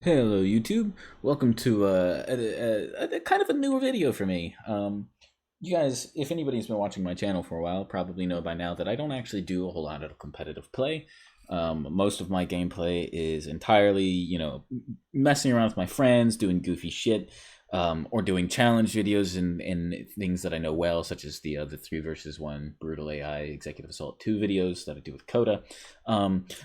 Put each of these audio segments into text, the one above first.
Hello YouTube, welcome to a kind of a newer video for me. You guys, if anybody's been watching my channel for a while, probably know by now that I don't actually do a whole lot of competitive play. Most of my gameplay is entirely, messing around with my friends, doing goofy shit, or doing challenge videos and things that I know well, such as the 3 versus 1 Brutal AI Executive Assault 2 videos that I do with Coda.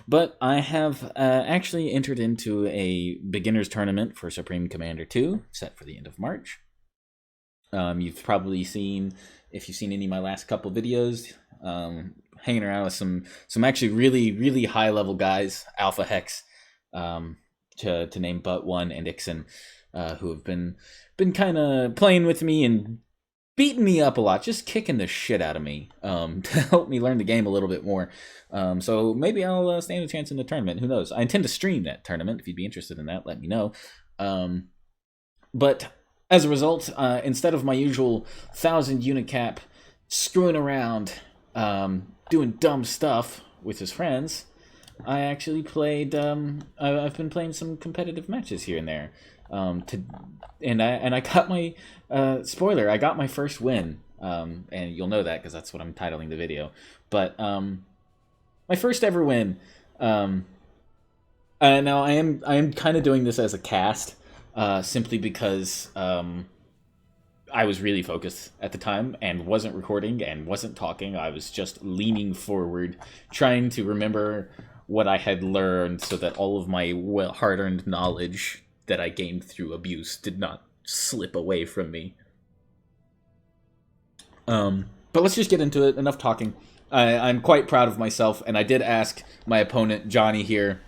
But I have actually entered into a beginner's tournament for Supreme Commander 2, set for the end of March. You've probably seen, if you've seen any of my last couple videos, hanging around with some actually really high level guys, Alpha Hex, to name but one, and Ixen, who have been kind of playing with me and beating me up a lot, just kicking the shit out of me, to help me learn the game a little bit more. So maybe I'll stand a chance in the tournament. Who knows? I intend to stream that tournament. If you'd be interested in that, let me know. But as a result, instead of my usual 1,000 unit cap screwing around, doing dumb stuff with his friends, I actually played. I've been playing some competitive matches here and there. And I got my spoiler. I got my first win, and you'll know that because that's what I'm titling the video. But my first ever win. Now I am kind of doing this as a cast, simply because I was really focused at the time and wasn't recording and wasn't talking. I was just leaning forward, trying to remember what I had learned so that all of my hard-earned knowledge that I gained through abuse did not slip away from me. But let's just get into it. Enough talking. I'm quite proud of myself, and I did ask my opponent, Jhxnny, here,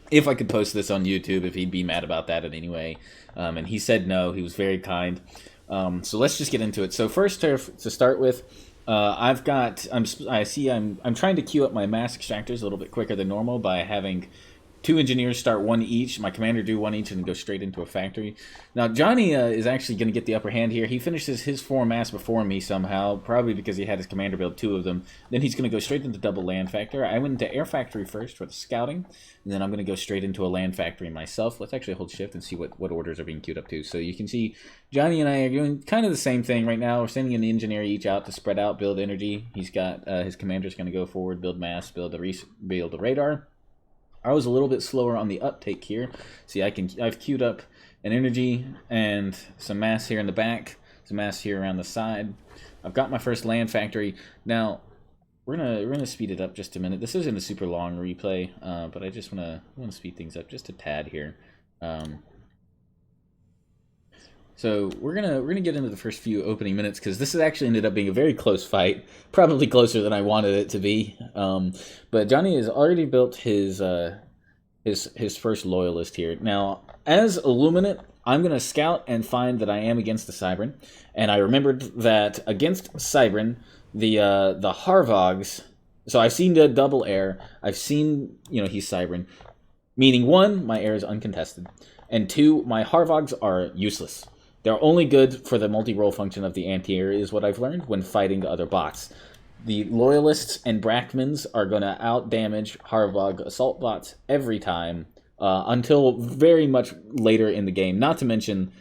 if I could post this on YouTube, if he'd be mad about that in any way. And he said no. He was very kind. So let's just get into it. So first, to start with, I'm trying to queue up my mass extractors a little bit quicker than normal by having 2 engineers start 1 each, my commander do 1 each, and then go straight into a factory. Now, Jhxnny is actually going to get the upper hand here. He finishes his 4 mass before me somehow, probably because he had his commander build 2 of them. Then he's going to go straight into double land factor. I went into air factory first for the scouting, and then I'm going to go straight into a land factory myself. Let's actually hold shift and see what orders are being queued up to. So you can see Jhxnny and I are doing kind of the same thing right now. We're sending an engineer each out to spread out, build energy. He's got his commander's going to go forward, build mass, build a radar. I was a little bit slower on the uptake here. See, I've queued up an energy and some mass here in the back, some mass here around the side. I've got my first land factory. Now, we're gonna speed it up just a minute. This isn't a super long replay, but I just wanna speed things up just a tad here. So we're gonna get into the first few opening minutes because this has actually ended up being a very close fight, probably closer than I wanted it to be. But Jhxnny has already built his first loyalist here. Now, as Illuminate, I'm gonna scout and find that I am against the Cybran, and I remembered that against Cybran, the Harvogs. So I've seen the double air. I've seen he's Cybran, meaning 1, my air is uncontested, and 2, my Harvogs are useless. They're only good for the multi-role function of the anti-air, is what I've learned when fighting other bots. The Loyalists and Brackmans are going to out-damage Harvog assault bots every time, until very much later in the game. Not to mention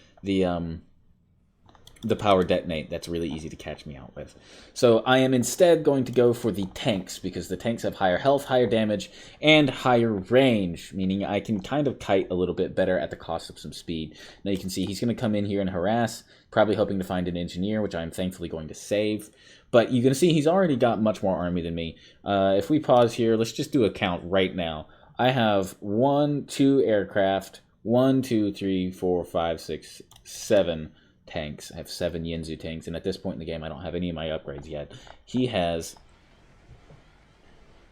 the power detonate that's really easy to catch me out with. So I am instead going to go for the tanks, because the tanks have higher health, higher damage, and higher range, meaning I can kind of kite a little bit better at the cost of some speed. Now you can see he's going to come in here and harass, probably hoping to find an engineer, which I'm thankfully going to save. But you can see he's already got much more army than me. If we pause here, let's just do a count right now. I have 1, 2 aircraft, 1, 2, 3, 4, 5, 6, 7 tanks. I have 7 Yinzu tanks, and at this point in the game, I don't have any of my upgrades yet. He has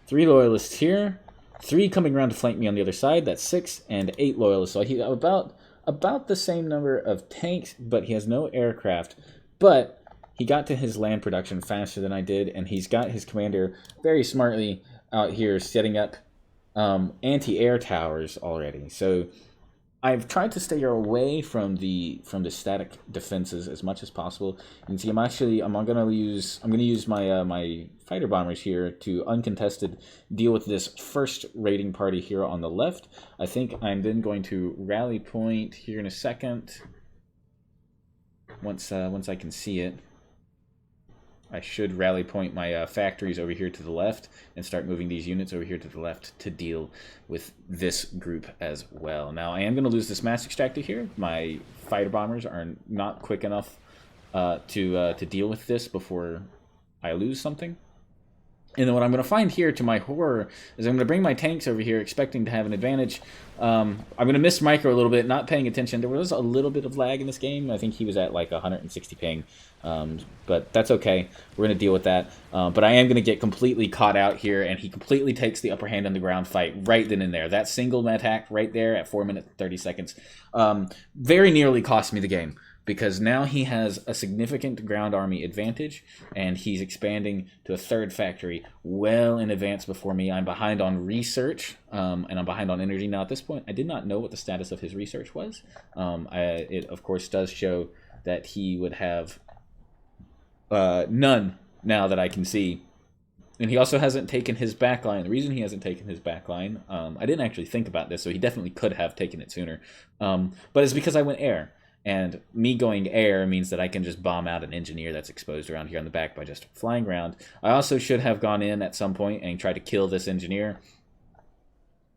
3 loyalists here, 3 coming around to flank me on the other side. That's 6, and 8 loyalists. So he's about the same number of tanks, but he has no aircraft. But he got to his land production faster than I did, and he's got his commander very smartly out here setting up anti-air towers already. So I've tried to stay away from the static defenses as much as possible. You can see I'm gonna use my my fighter bombers here to uncontested deal with this first raiding party here on the left. I think I'm then going to rally point here in a second. Once I can see it, I should rally point my factories over here to the left and start moving these units over here to the left to deal with this group as well. Now, I am going to lose this mass extractor here. My fighter bombers are not quick enough to deal with this before I lose something. And then what I'm going to find here, to my horror, is I'm going to bring my tanks over here expecting to have an advantage. I'm going to miss Micro a little bit, not paying attention. There was a little bit of lag in this game. I think he was at like 160 ping. But that's okay. We're going to deal with that. But I am going to get completely caught out here, and he completely takes the upper hand on the ground fight right then and there. That single attack right there at 4 minutes 30 seconds very nearly cost me the game, because now he has a significant ground army advantage, and he's expanding to a third factory well in advance before me. I'm behind on research, and I'm behind on energy. Now, at this point, I did not know what the status of his research was. It, of course, does show that he would have none now that I can see. And he also hasn't taken his backline. The reason he hasn't taken his backline, I didn't actually think about this, so he definitely could have taken it sooner. But it's because I went air. And me going air means that I can just bomb out an engineer that's exposed around here on the back by just flying around. I also should have gone in at some point and tried to kill this engineer.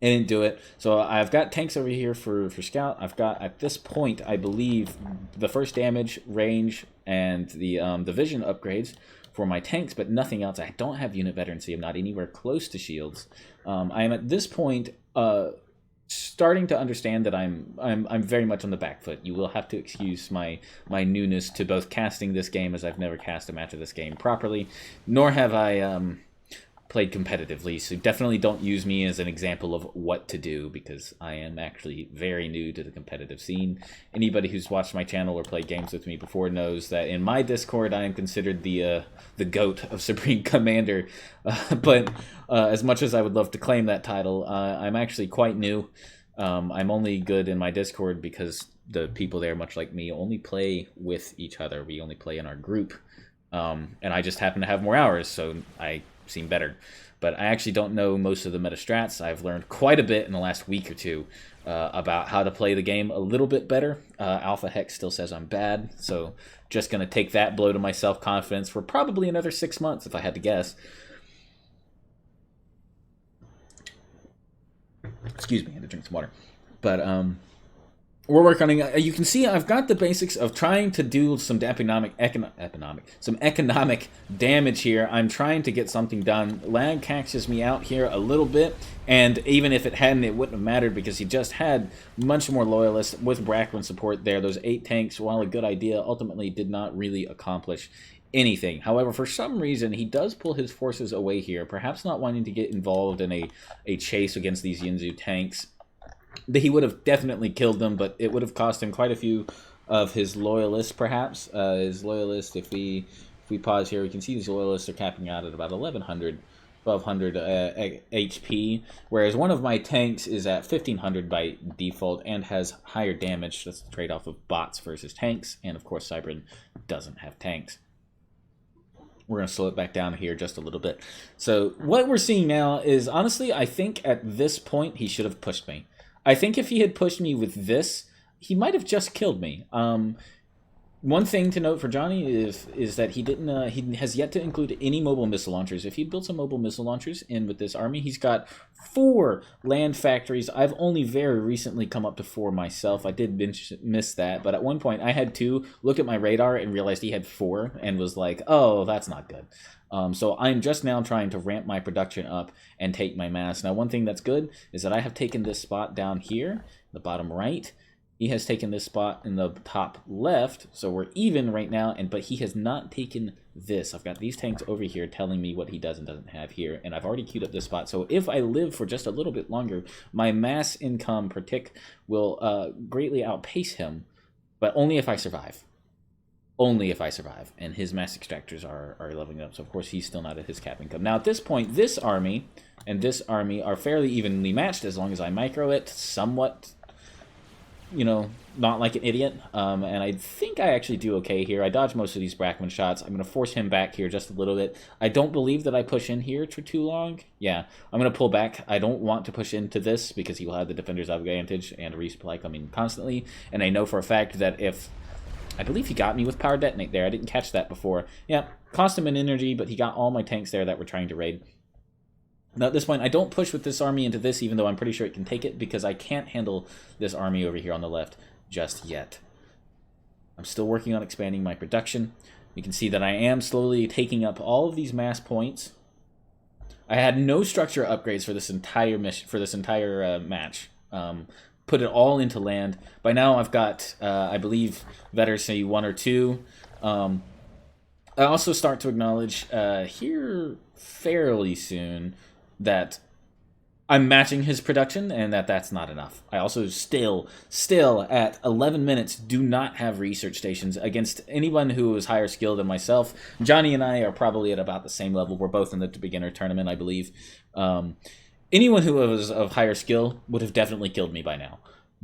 I didn't do it. So I've got tanks over here for scout. I've got, at this point, I believe, the first damage, range, and the vision upgrades for my tanks, but nothing else. I don't have unit veterancy. I'm not anywhere close to shields. I am at this point starting to understand that I'm very much on the back foot. You will have to excuse my newness to both casting this game, as I've never cast a match of this game properly, nor have I played competitively, so definitely don't use me as an example of what to do, because I am actually very new to the competitive scene. Anybody who's watched my channel or played games with me before knows that in my Discord I am considered the GOAT of Supreme Commander, but as much as I would love to claim that title, I'm actually quite new. I'm only good in my Discord because the people there, much like me, only play with each other. We only play in our group, and I just happen to have more hours, so I seem better. But I actually don't know most of the meta strats. I've learned quite a bit in the last week or two about how to play the game a little bit better. Alpha Hex still says I'm bad, so just going to take that blow to my self-confidence for probably another 6 months, if I had to guess. Excuse me, I had to drink some water. But we're working on it. You can see I've got the basics of trying to do some economic damage here. I'm trying to get something done. Lag catches me out here a little bit, and even if it hadn't, it wouldn't have mattered, because he just had much more loyalists with Brackman support there. Those 8 tanks, while a good idea, ultimately did not really accomplish anything. However, for some reason, he does pull his forces away here, perhaps not wanting to get involved in a chase against these Yinzu tanks. He would have definitely killed them, but it would have cost him quite a few of his loyalists, perhaps. His loyalists, if we pause here, we can see these loyalists are capping out at about 1200 HP, whereas one of my tanks is at 1500 by default and has higher damage. That's the trade-off of bots versus tanks, and of course Cybran doesn't have tanks. We're going to slow it back down here just a little bit. So what we're seeing now is, honestly, I think at this point he should have pushed me. I think if he had pushed me with this, he might have just killed me. One thing to note for Jhxnny is that he has yet to include any mobile missile launchers. If he built some mobile missile launchers in with this army, he's got 4 land factories. I've only very recently come up to 4 myself. I did miss that, but at one point I had 2, looked at my radar and realized he had 4 and was like, oh, that's not good. So I'm just now trying to ramp my production up and take my mass. Now, one thing that's good is that I have taken this spot down here, the bottom right. He has taken this spot in the top left, so we're even right now, but he has not taken this. I've got these tanks over here telling me what he does and doesn't have here, and I've already queued up this spot. So if I live for just a little bit longer, my mass income per tick will greatly outpace him, but only if I survive. Only if I survive, and his mass extractors are leveling up, so of course he's still not at his cap income. Now at this point, this army and this army are fairly evenly matched as long as I micro it somewhat. you know, not like an idiot. And I think I actually do okay here. I dodge most of these Brackman shots. I'm going to force him back here just a little bit. I don't believe that I push in here for too long. Yeah, I'm going to pull back. I don't want to push into this because he will have the defender's advantage and a resupply coming constantly. And I know for a fact that if... I believe he got me with power detonate there. I didn't catch that before. Yeah, cost him an energy, but he got all my tanks there that were trying to raid. Now, at this point, I don't push with this army into this, even though I'm pretty sure it can take it, because I can't handle this army over here on the left just yet. I'm still working on expanding my production. You can see that I am slowly taking up all of these mass points. I had no structure upgrades for this entire mission, for this entire match. Put it all into land. By now, I've got, I believe, Veterancy 1 or 2. I also start to acknowledge here fairly soon that I'm matching his production and that's not enough. I also still at 11 minutes do not have research stations against anyone who is higher skilled than myself. Jhxnny and I are probably at about the same level. We're both in the beginner tournament, I believe. Anyone who was of higher skill would have definitely killed me by now,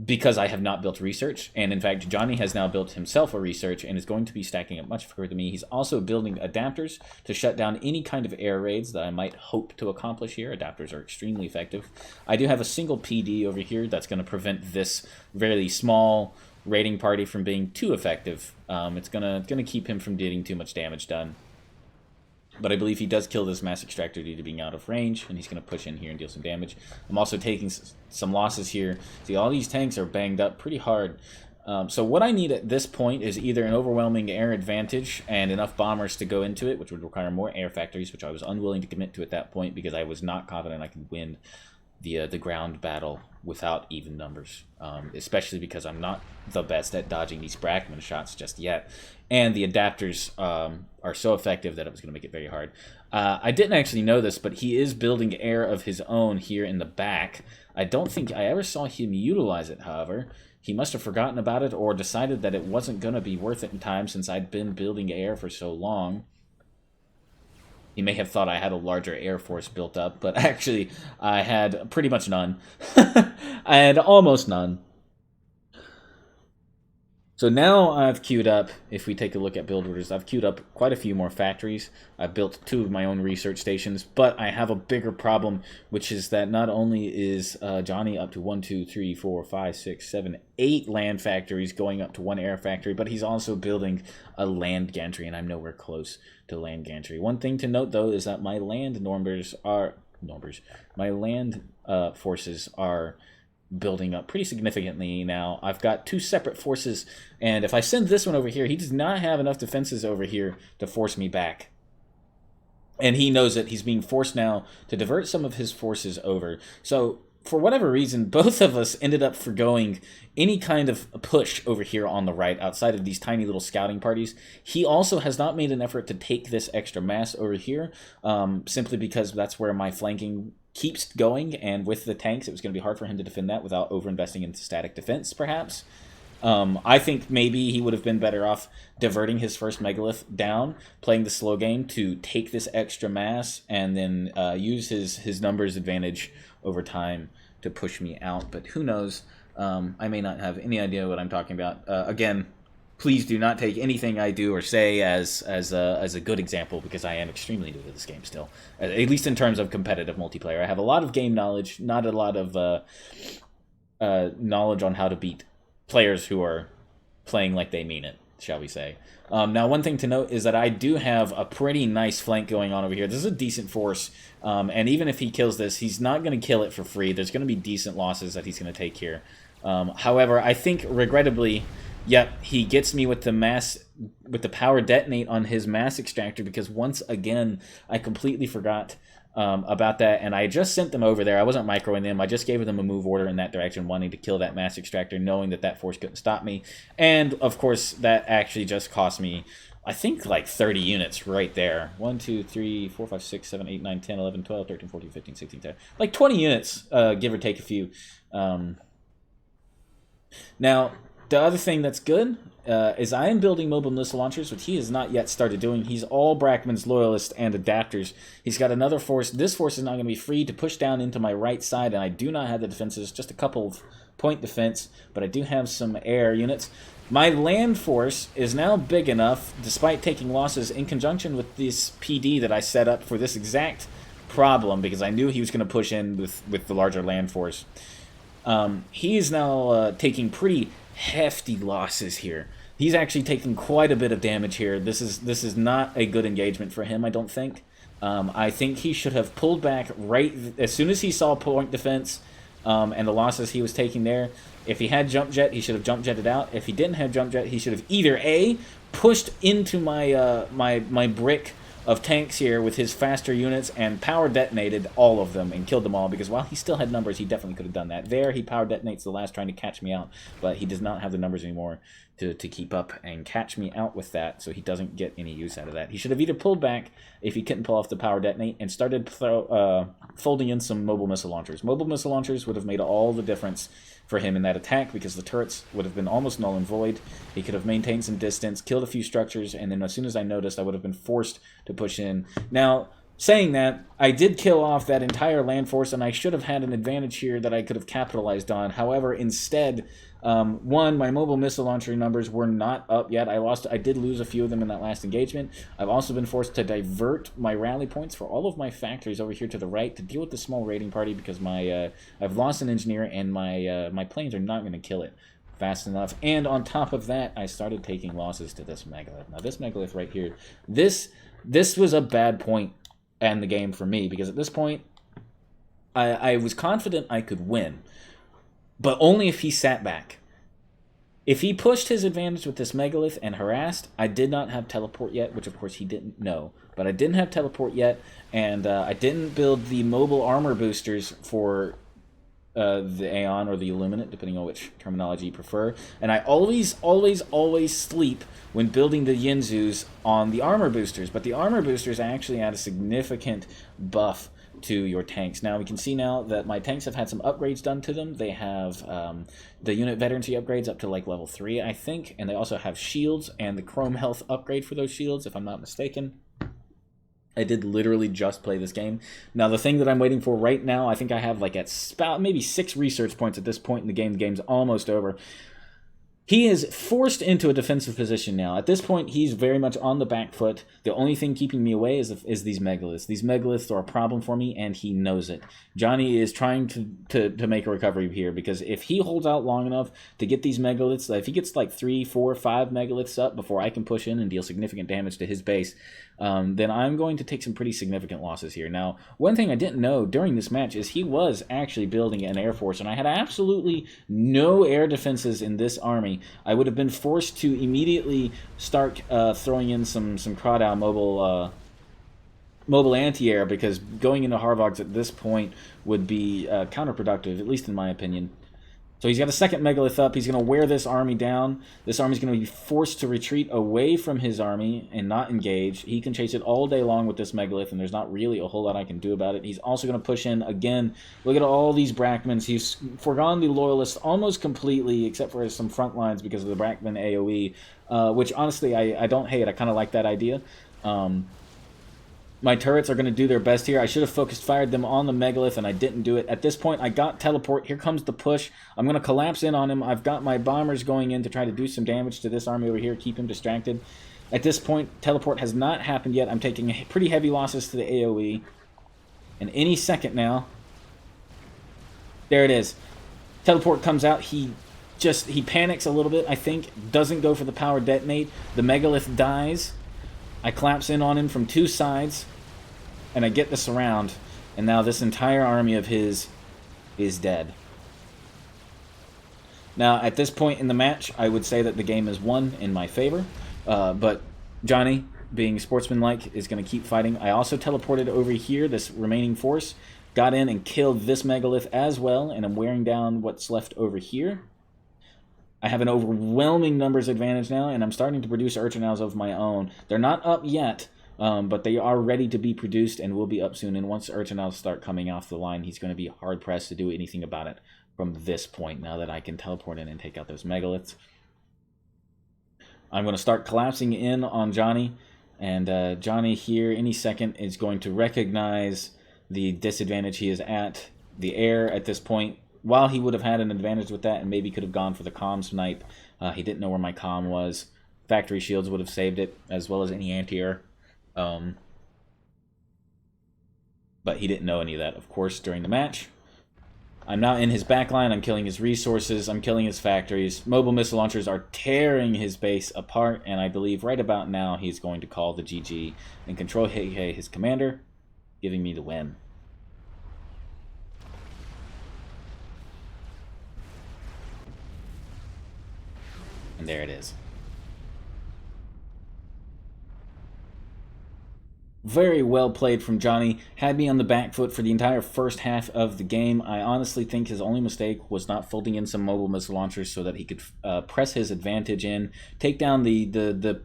because I have not built research, and in fact, Jhxnny has now built himself a research and is going to be stacking up much further than me. He's also building adapters to shut down any kind of air raids that I might hope to accomplish here. Adapters are extremely effective. I do have a single PD over here that's going to prevent this very small raiding party from being too effective. It's gonna keep him from getting too much damage done. But I believe he does kill this mass extractor due to being out of range, and he's going to push in here and deal some damage. I'm also taking some losses here. See, all these tanks are banged up pretty hard. So what I need at this point is either an overwhelming air advantage and enough bombers to go into it, which would require more air factories, which I was unwilling to commit to at that point because I was not confident I could win the ground battle without even numbers, especially because I'm not the best at dodging these Brackman shots just yet, and the adapters are so effective that it was going to make it very hard. I didn't actually know this, but he is building air of his own here in the back. I don't think I ever saw him utilize it, however. He must have forgotten about it or decided that it wasn't going to be worth it in time since I'd been building air for so long. He may have thought I had a larger air force built up, but actually I had pretty much none. I had almost none. So now I've queued up, if we take a look at build orders, I've queued up quite a few more factories. I've built 2 of my own research stations, but I have a bigger problem, which is that not only is Jhxnny up to 1, 2, 3, 4, 5, 6, 7, 8 land factories going up to 1 air factory, but he's also building a land gantry, and I'm nowhere close to land gantry. One thing to note, though, is that my land my land forces are building up pretty significantly now. I've got 2 separate forces, and if I send this one over here, he does not have enough defenses over here to force me back. And he knows that he's being forced now to divert some of his forces over. So, for whatever reason, both of us ended up forgoing any kind of push over here on the right outside of these tiny little scouting parties. He also has not made an effort to take this extra mass over here, simply because that's where my flanking keeps going, and with the tanks it was going to be hard for him to defend that without overinvesting into static defense, perhaps. I think maybe he would have been better off diverting his first megalith down, playing the slow game to take this extra mass, and then use his numbers advantage over time to push me out. But who knows? I may not have any idea what I'm talking about. Again, please do not take anything I do or say as a good example, because I am extremely new to this game still, at least in terms of competitive multiplayer. I have a lot of game knowledge, not a lot of knowledge on how to beat players who are playing like they mean it, shall we say. Now, one thing to note is that I do have a pretty nice flank going on over here. This is a decent force, and even if he kills this, he's not going to kill it for free. There's going to be decent losses that he's going to take here. However, I think, regrettably, yep, he gets me with the power detonate on his mass extractor, because once again, I completely forgot about that, and I just sent them over there. I wasn't microing them. I just gave them a move order in that direction, wanting to kill that mass extractor, knowing that that force couldn't stop me. And, of course, that actually just cost me, I think, like 30 units right there. 1, 2, 3, 4, 5, 6, 7, 8, 9, 10, 11, 12, 13, 14, 15, 16, 10. Like 20 units, give or take a few. Now, The other thing that's good is I am building mobile missile launchers, which he has not yet started doing. He's all Brackman's loyalists and adapters. He's got another force. This force is not going to be free to push down into my right side, and I do not have the defenses, just a couple of point defense, but I do have some air units. My land force is now big enough, despite taking losses, in conjunction with this PD that I set up for this exact problem, because I knew he was going to push in with the larger land force. He is now taking pretty hefty losses here. He's actually taking quite a bit of damage here. This is not a good engagement for him, I don't think. I think he should have pulled back right as soon as he saw point defense and the losses he was taking there. If he had jump jet, he should have jump jetted out. If he didn't have jump jet, he should have either A, pushed into my my brick of tanks here with his faster units and power detonated all of them and killed them all, because while he still had numbers, he definitely could have done that. There, he power detonates the last trying to catch me out, but he does not have the numbers anymore to keep up and catch me out with that, so he doesn't get any use out of that. He should have either pulled back if he couldn't pull off the power detonate and started folding in some mobile missile launchers. Mobile missile launchers would have made all the difference for him in that attack, because the turrets would have been almost null and void. He could have maintained some distance, killed a few structures, and then as soon as I noticed, I would have been forced to push in. Now, saying that, I did kill off that entire land force, and I should have had an advantage here that I could have capitalized on. However, instead, one, my mobile missile launcher numbers were not up yet. I did lose a few of them in that last engagement. I've also been forced to divert my rally points for all of my factories over here to the right to deal with the small raiding party, because my I've lost an engineer, and my planes are not going to kill it fast enough. And on top of that, I started taking losses to this megalith. Now, this megalith right here, this was a bad point in the game for me, because at this point, I was confident I could win, but only if he sat back. If he pushed his advantage with this megalith and harassed, I did not have teleport yet, which of course he didn't know, but I didn't have teleport yet, and I didn't build the mobile armor boosters for the Aeon or the Illuminate, depending on which terminology you prefer. And I always sleep when building the Yinzus on the armor boosters, but the armor boosters actually add a significant buff to your tanks. Now we can see now that my tanks have had some upgrades done to them. They have the unit veterancy upgrades up to like level 3, I think, and they also have shields and the chrome health upgrade for those shields, if I'm not mistaken. I did literally just play this game. Now, the thing that I'm waiting for right now, I think I have like at about maybe 6 research points at this point in the game. The game's almost over. He is forced into a defensive position now. At this point, he's very much on the back foot. The only thing keeping me away is these megaliths. These megaliths are a problem for me, and he knows it. Jhxnny is trying to make a recovery here, because if he holds out long enough to get these megaliths, if he gets like 3, 4, 5 megaliths up before I can push in and deal significant damage to his base, then I'm going to take some pretty significant losses here. Now, one thing I didn't know during this match is he was actually building an air force, and I had absolutely no air defenses in this army. I would have been forced to immediately start throwing in some Crowdow mobile anti-air, because going into Harvogs at this point would be counterproductive, at least in my opinion. So he's got a second megalith up. He's going to wear this army down. This army's going to be forced to retreat away from his army and not engage. He can chase it all day long with this megalith, and there's not really a whole lot I can do about it. He's also going to push in again. Look at all these Brackmans. He's foregone the loyalists almost completely, except for some front lines because of the Brackman AoE, which honestly I don't hate. I kind of like that idea. My turrets are going to do their best here. I should have fired them on the megalith, and I didn't do it. At this point, I got teleport. Here comes the push. I'm going to collapse in on him. I've got my bombers going in to try to do some damage to this army over here, keep him distracted. At this point, teleport has not happened yet. I'm taking pretty heavy losses to the AoE. And any second now, there it is. Teleport comes out. He panics a little bit, I think. Doesn't go for the power detonate. The megalith dies. I collapse in on him from 2 sides, and I get the surround, and now this entire army of his is dead. Now, at this point in the match, I would say that the game is won in my favor, but Jhxnny, being sportsmanlike, is going to keep fighting. I also teleported over here, this remaining force, got in and killed this megalith as well, and I'm wearing down what's left over here. I have an overwhelming numbers advantage now, and I'm starting to produce Urchinals of my own. They're not up yet, but they are ready to be produced and will be up soon. And once Urchinals start coming off the line, he's going to be hard-pressed to do anything about it from this point, now that I can teleport in and take out those megaliths. I'm going to start collapsing in on Jhxnny, and Jhxnny here any second is going to recognize the disadvantage he is at. The air at this point, while he would have had an advantage with that and maybe could have gone for the comm snipe, he didn't know where my comm was. Factory shields would have saved it, as well as any anti-air. But he didn't know any of that, of course, during the match. I'm now in his backline. I'm killing his resources. I'm killing his factories. Mobile missile launchers are tearing his base apart, and I believe right about now he's going to call the GG and control his commander, giving me the win. And there it is. Very well played from Jhxnny. Had me on the back foot for the entire first half of the game. I honestly think his only mistake was not folding in some mobile missile launchers so that he could press his advantage in, take down the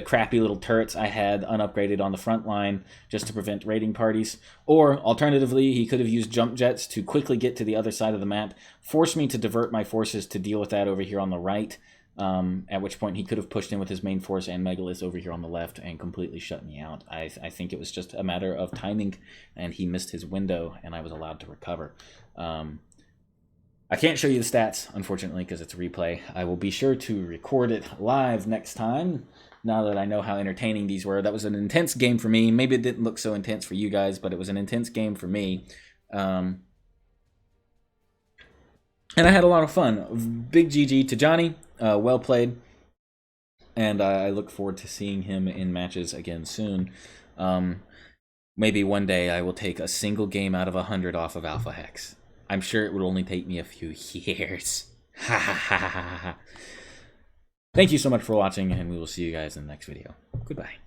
crappy little turrets I had unupgraded on the front line just to prevent raiding parties. Or, alternatively, he could have used jump jets to quickly get to the other side of the map, force me to divert my forces to deal with that over here on the right. At which point he could have pushed in with his main force and Megaliths over here on the left and completely shut me out. I think it was just a matter of timing, and he missed his window, and I was allowed to recover. I can't show you the stats, unfortunately, because it's a replay. I will be sure to record it live next time, now that I know how entertaining these were. That was an intense game for me. Maybe it didn't look so intense for you guys, but it was an intense game for me. And I had a lot of fun. Big GG to Jhxnny. Well played. And I look forward to seeing him in matches again soon. Maybe one day I will take a single game out of 100 off of Alpha Hex. I'm sure it would only take me a few years. Ha ha ha ha ha. Thank you so much for watching, and we will see you guys in the next video. Goodbye.